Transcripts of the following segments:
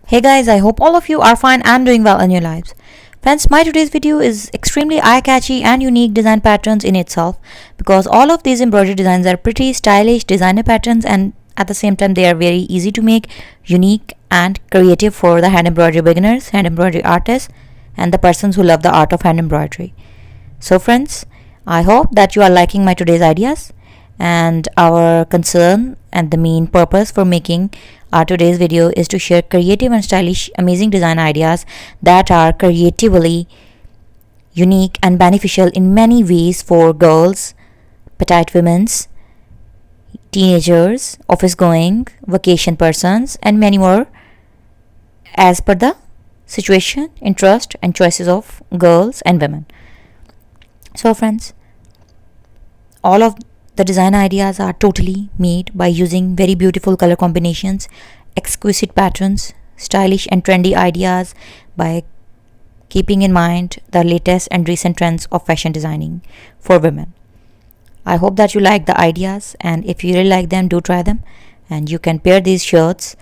Hey guys, I hope all of you are fine and doing well in your lives. Friends, my today's video is extremely eye-catchy and unique design patterns in itself because all of these embroidery designs are pretty stylish designer patterns and at the same time they are very easy to make, unique and creative for the hand embroidery beginners, hand embroidery artists and the persons who love the art of hand embroidery. So friends, I hope that you are liking my today's ideas, and our concern and the main purpose for making our today's video is to share creative and stylish amazing design ideas that are creatively unique and beneficial in many ways for girls, petite women's, teenagers, office going, vacation persons and many more as per the situation, interest and choices of girls and women. So friends, all of the design ideas are totally made by using very beautiful color combinations, exquisite patterns, stylish and trendy ideas by keeping in mind the latest and recent trends of fashion designing for women. I hope that you like the ideas, and if you really like them, do try them. And you can pair these shirts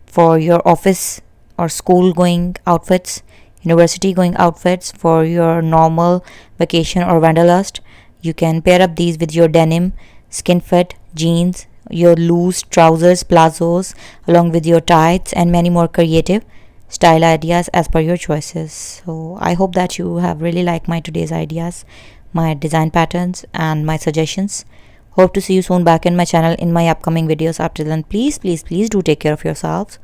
for your office or school going outfits, university going outfits, for your normal vacation or wanderlust. You can pair up these with your denim, skin fit, jeans, your loose trousers, plazos, along with your tights and many more creative style ideas as per your choices. So I hope that you have really liked my today's ideas, my design patterns and my suggestions. Hope to see you soon back in my channel in my upcoming videos. Up till then, please do take care of yourselves.